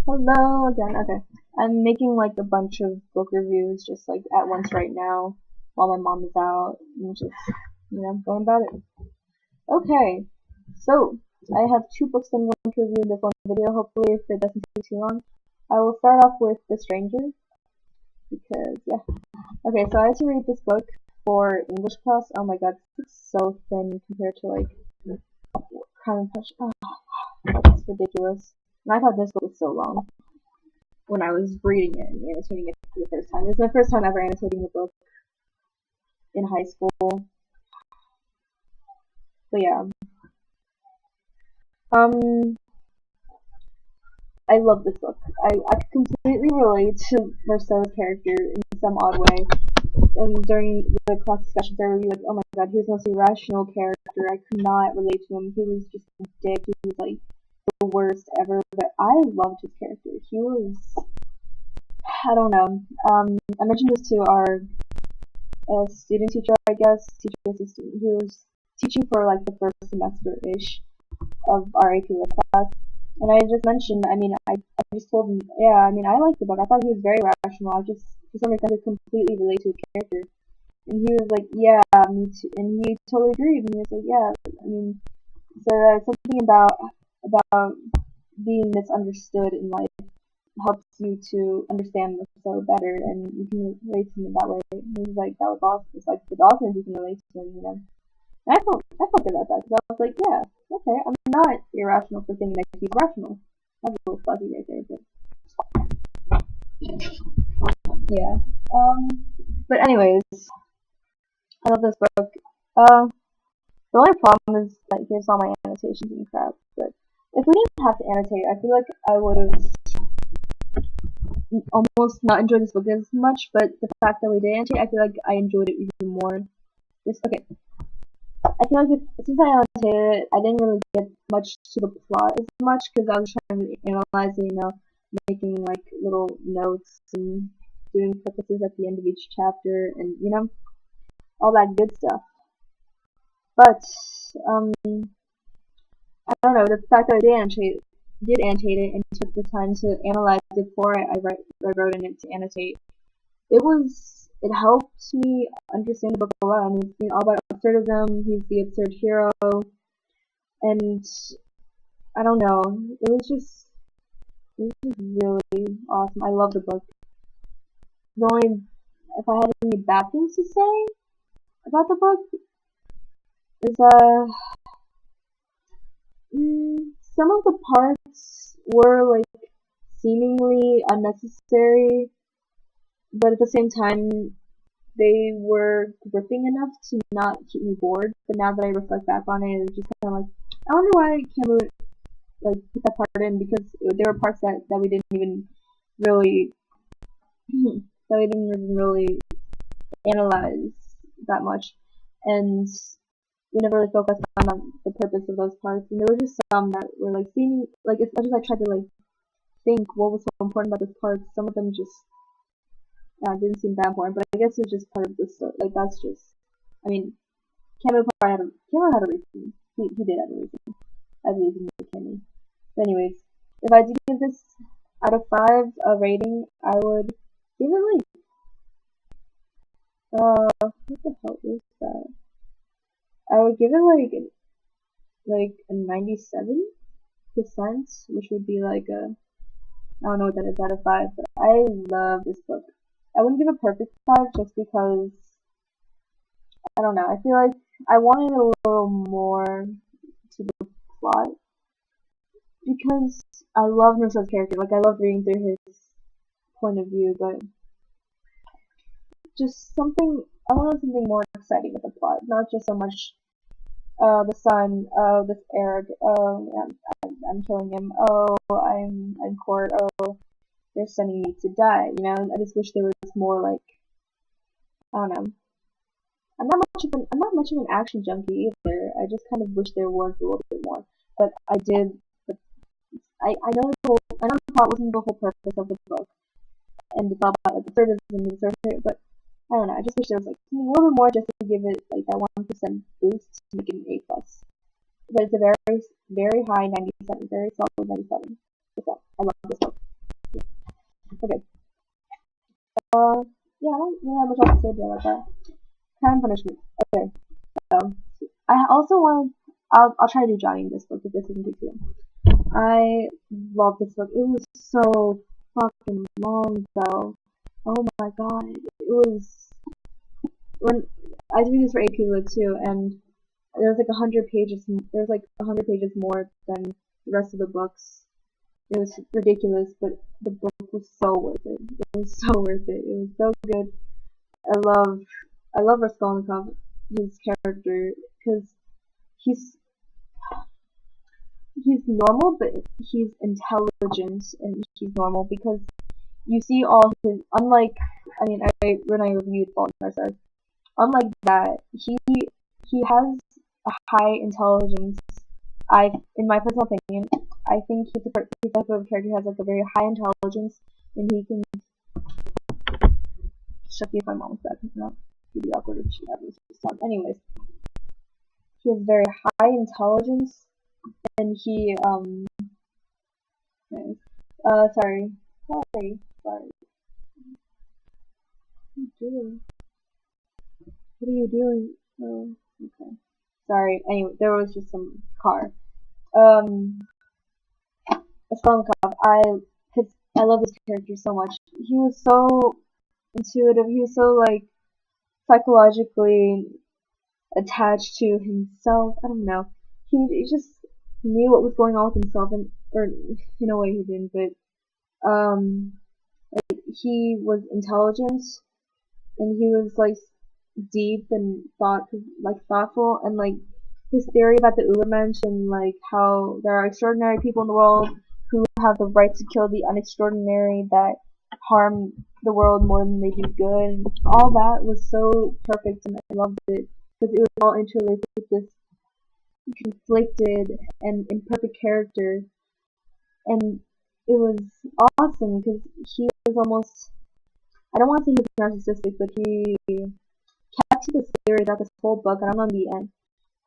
Hello again. Okay. I'm making like a bunch of book reviews just like at once right now while my mom is out and just, going about it. Okay. So, I have two books I'm going to review in this one video. Hopefully, if it doesn't take too long, I will start off with The Stranger because, yeah. Okay, so I had to read this book for English class. Oh my god, it's so thin compared to like Crime and Punishment. Oh, it's ridiculous. And I thought this book was so long when I was reading it and annotating it for the first time. It was my first time ever annotating a book in high school. But yeah. I love this book. I completely relate to Marceau's character in some odd way. And during the class discussions, I would be like, oh my god, he was the most irrational character. I could not relate to him. He was just a dick. He was like the worst ever. But I loved his character. He was, I don't know. I mentioned this to our student teacher, I guess, teacher assistant, who was teaching for like the first semester-ish of our AP Lit class. And I just mentioned, I just told him, yeah, I liked the book. I thought he was very rational. I just, for some reason, I could completely relate to his character. And he was like, yeah, me too. And he totally agreed. And he was like, yeah, so something about being misunderstood in life helps you to understand so better, and you can relate to him in that way. And he was like, that was awesome. It's like, it's awesome if you can relate to him. And I felt good about that, because I was like, yeah, okay, I'm not irrational for thinking that he's rational. That's a little fuzzy right there, but yeah. But anyways, I love this book. The only problem is, like, here's all my annotations and crap, but if we didn't have to annotate, I feel like I would have almost not enjoyed this book as much, but the fact that we did annotate, I feel like I enjoyed it even more. Okay. I feel like since I annotated it, I didn't really get much to the plot as much, because I was trying to analyze it, making like little notes and doing purposes at the end of each chapter, and all that good stuff. But I don't know, the fact that I did annotate it and took the time to analyze it before I wrote in it to annotate, it helped me understand the book a lot. It's all about absurdism. He's the absurd hero, and I don't know. It was just really awesome. I love the book. The only, if I had any bad things to say about the book, is some of the parts were like seemingly unnecessary, but at the same time, they were gripping enough to not keep me bored. But now that I reflect back on it, it's just kind of like, I wonder why Camus like put that part in, because there were parts that we didn't even really analyze that much, and we never really focused on the purpose of those parts. And there were just some that were like seeming like, as much as I tried to like think what was so important about this part, some of them just didn't seem that important. But I guess it was just part of the story. Like, that's just, Camus had a reason. He did have a reason. I believe in Camus. But anyways, if I had to give this out of 5 a rating, I would give it like what the hell is that? I would give it like a 97%, which would be like I don't know what that is out of 5, but I love this book. I wouldn't give a perfect 5 just because, I don't know, I feel like I wanted a little more to the plot, because I love Marceau's character. Like, I love reading through his point of view, but just I wanted something more exciting with the plot, not just so much the son of this Arab, I'm killing him, I'm court, they're sending me to die, I just wish there was more, like, I don't know. I'm not much of an action junkie either. I just kind of wish there was a little bit more. But I know the plot wasn't the whole purpose of the book, and it's all about like absurdism and absurdity, but I don't know. I just wish there was like a little bit more, just to give it like that 1% boost to make it an A+. But it's a very, very high 97, very solid 97%. I love this book. Yeah, I don't really have much else to say about that. Crime punishment. Okay, so I also want. I'll try to do Johnny in this book, but this isn't too soon. I love this book. It was so fucking long though. Oh my god, it was when I was reading this for AP Lit too, and there was like 100 pages. There was like 100 pages more than the rest of the books. It was ridiculous, but the book was so worth it. It was so worth it. It was so good. I love Raskolnikov, his character, because he's he's normal, but he's intelligent, and he's normal because you see all his. Unlike, I mean, when I reviewed Fault in Our Stars, unlike that, he has a high intelligence. In my personal opinion, I think he's the type of character who has like a very high intelligence, and he can. Check if my mom's back. No, it'd be awkward if she ever was talking. Anyways, he has very high intelligence, and he sorry. What are you doing? What are you doing? Oh, okay. Sorry. Anyway, there was just some car. Raskolnikov, I love this character so much. He was so intuitive. He was so like psychologically attached to himself. I don't know. He just knew what was going on with himself, or in a way he didn't, but like he was intelligent, and he was like deep and thoughtful, and like his theory about the Ubermensch, and like how there are extraordinary people in the world who have the right to kill the unextraordinary that harm the world more than they do good. All that was so perfect, and I loved it because it was all interlaced with this conflicted and imperfect character, and it was awesome because he was almost. I don't want to say he was narcissistic, but he kept to this theory about this whole book. I don't know the end.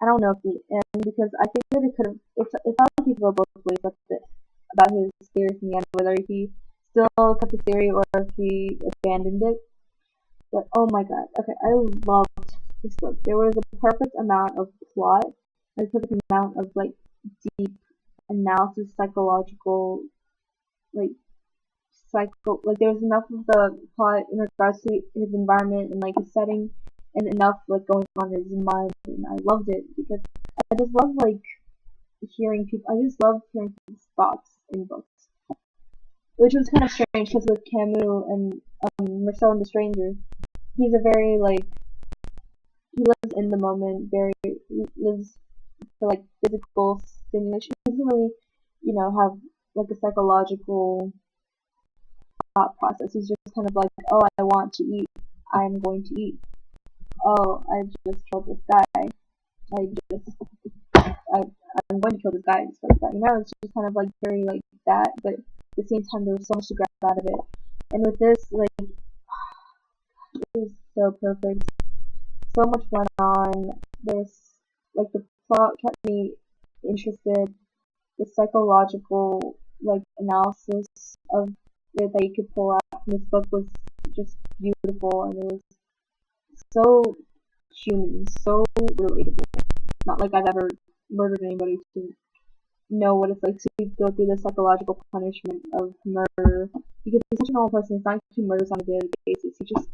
I don't know if the end, because I think that it could have. It felt like he could go both ways about his theories in the end, whether he still kept the theory or if he abandoned it. But oh my god, okay, I loved this book. There was a perfect amount of plot, and a perfect amount of like deep analysis, psychological, like there was enough of the plot in regards to his environment and like his setting, and enough like going on in his mind, and I loved it because I just love like hearing people. I just love hearing people's thoughts in books, which was kind of strange because with Camus and Marcel and the Stranger, he's a very like he lives in the moment. He lives for like physical stimulation. He doesn't really, have like a psychological thought process. He's just kind of like, oh, I want to eat. I'm going to eat. Oh, I just killed this guy. I'm going to kill this guy. Just like that. It's just kind of like very like that, but at the same time, there was so much to grab out of it. And with this, like, it was so perfect. So much went on. There's like the plot kept me interested. The psychological like analysis of it that you could pull out from this book was just beautiful, and it was so human, so relatable. Not like I've ever murdered anybody to know what it's like to go through the psychological punishment of murder, because he's such a normal person. He's not to murders on a daily basis. He just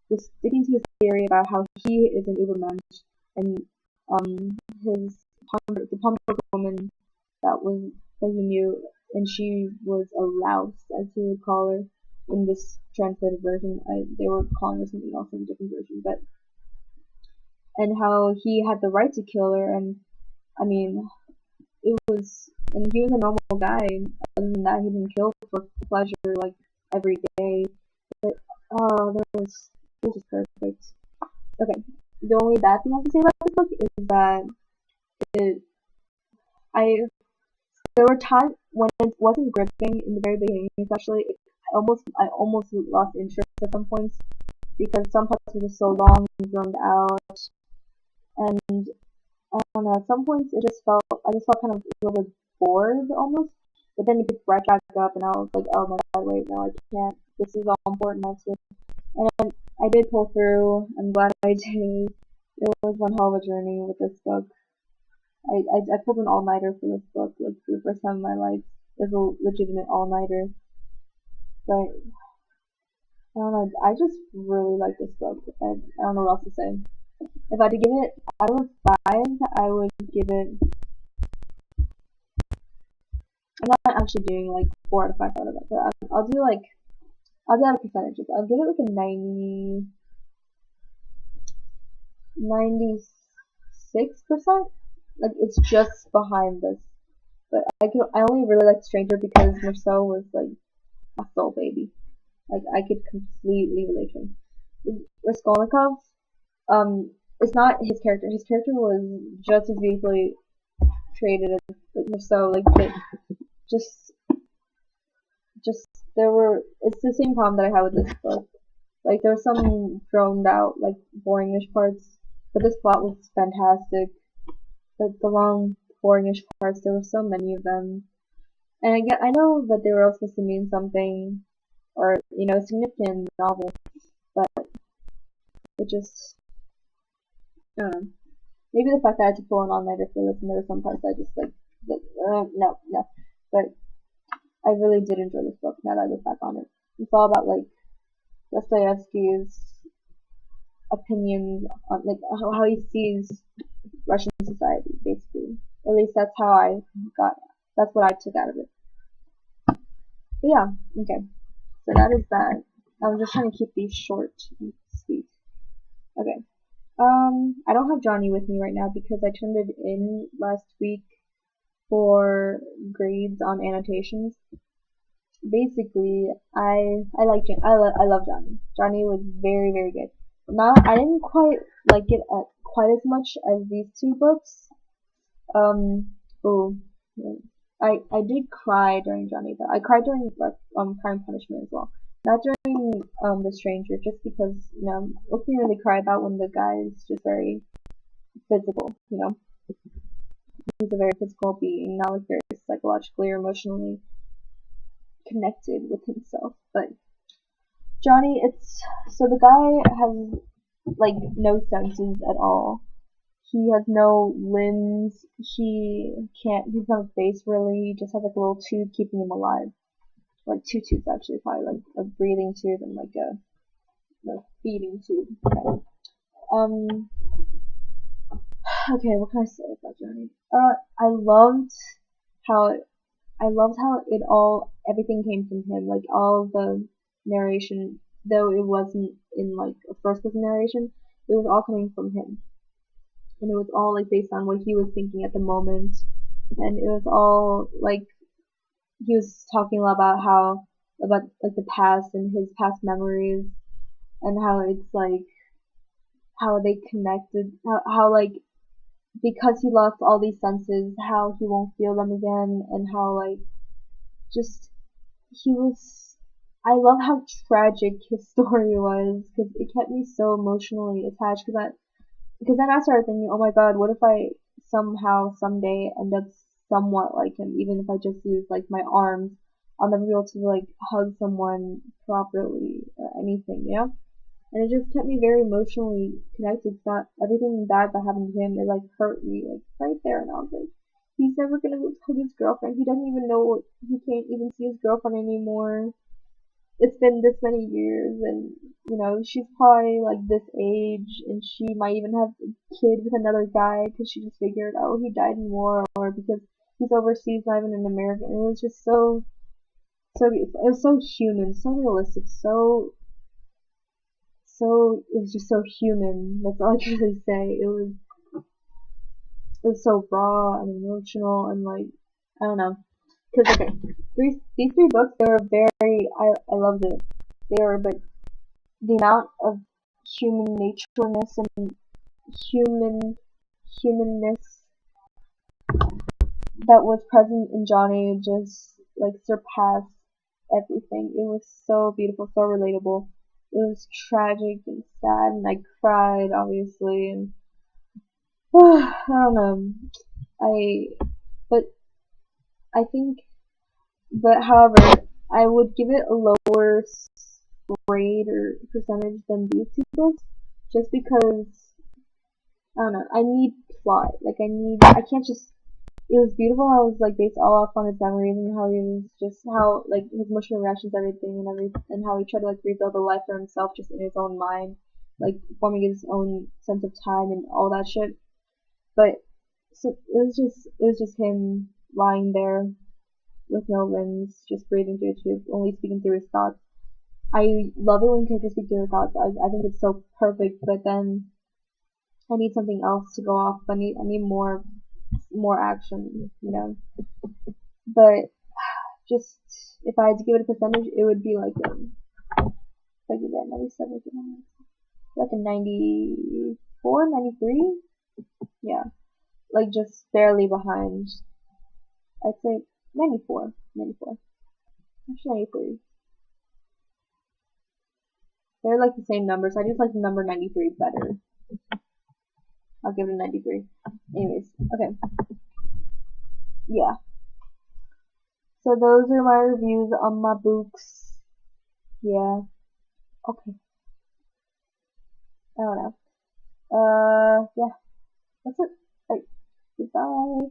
was sticking to his theory about how he is an Ubermensch, and the Pomfret woman that he knew, and she was a louse, as he would call her in this translated version. They were calling her something else in a different version, and how he had the right to kill her, and I mean, he was a normal guy. Other than that, he didn't kill for pleasure like every day. But it was just perfect. Okay, the only bad thing I have to say about this book is that there were times when it wasn't gripping in the very beginning, especially. I almost lost interest at some points because some parts were just so long and drawn out, and I don't know. At some points, I just felt kind of a little bit bored almost. But then it picked right back up, and I was like, oh my god, wait, no, I can't. This is all important. I have to And I did pull through. I'm glad I did. It was one hell of a journey with this book. I pulled an all-nighter for this book, like for the first time in my life. It was a legitimate all-nighter. But I don't know, I just really like this book. I don't know what else to say. If I had to give it out of 5, I would give it. I'm not actually doing like 4 out of 5 out of it, but I'll do out of percentages. I'll give it like a 96%. Like it's just behind this. But I only really liked Stranger because Marceau was like a soul baby. Like I could completely relate to him. Raskolnikov, it's not his character. His character was just as beautifully created as like Marceau. Like just there were. It's the same problem that I had with this book. Like there were some droned out, like boringish parts, but this plot was fantastic. The long boringish parts, there were so many of them, and I know that they were all supposed to mean something, or significant in the novel, but it just, I don't know. Maybe the fact that I had to pull an all-nighter for this, and there were some parts I just no. But I really did enjoy this book. Now that I look back on it, it's all about like Dostoyevsky's opinions on like how he sees Russian society, basically. At least that's what I took out of it. But yeah, okay. So that is that. I'm just trying to keep these short and sweet. Okay. I don't have Johnny with me right now because I turned it in last week for grades on annotations. Basically, I love Johnny. Johnny was very, very good. Now, I didn't quite like it quite as much as these 2 books. I did cry during Johnny though. I cried during Crime and Punishment as well. Not during The Stranger, just because I can't really cry about when the guy is just very physical. He's a very physical being, not like very psychologically or emotionally connected with himself. But Johnny, so the guy has like no senses at all. He has no limbs. He's not a face really. He just has like a little tube keeping him alive. Like 2 tubes actually, probably like a breathing tube and like a feeding tube. Okay. Okay, what can I say about Johnny? I loved how everything came from him. Like all the narration, though it wasn't in like a first person narration, it was all coming from him. And it was all like based on what he was thinking at the moment. And it was all like he was talking a lot about like the past and his past memories and how it's like how they connected, how like because he lost all these senses, how he won't feel them again, and how like just I love how tragic his story was because it kept me so emotionally attached because then I started thinking, oh my god, what if I somehow someday end up somewhat like him, even if I just use like my arms, I'll never be able to like hug someone properly or anything, And it just kept me very emotionally connected. It's not everything bad that happened to him. It like hurt me like right there, and I was like, he's never gonna go hug his girlfriend. He doesn't even know. He can't even see his girlfriend anymore. It's been this many years, and she's probably like this age, and she might even have a kid with another guy because she just figured, oh, he died in war, or because he's overseas, not even in America. And it was just so beautiful. It was so human, so realistic, so it was just so human. That's all I can really say. It was so raw and emotional and like I don't know. Cause okay, these 3 books, they were very I loved it. They were, but the amount of human natureness and humanness that was present in Johnny just like surpassed everything. It was so beautiful, so relatable. It was tragic and sad, and I cried obviously, and I don't know. But however, I would give it a lower grade or percentage than these two books, just because I don't know. I need plot. Like I can't just. It was beautiful how it was like based all off on his memories and how he was just how like his emotional reactions, everything and how he tried to like rebuild a life for himself just in his own mind, like forming his own sense of time and all that shit. But so it was just him lying there with no limbs, just breathing through a tube, only speaking through his thoughts. I love it when characters speak through their thoughts. I think it's so perfect, but then I need something else to go off. I need more action, you know. But just if I had to give it a percentage, it would be like if I give it a 97, like a 94, 93. Yeah, like just barely behind. I'd say 94, 94. Actually 93. They're like the same numbers. I just like the number 93 better. I'll give it a 93. Anyways, okay. Yeah. So those are my reviews on my books. Yeah. Okay. I don't know. Yeah. That's it. Alright. Goodbye.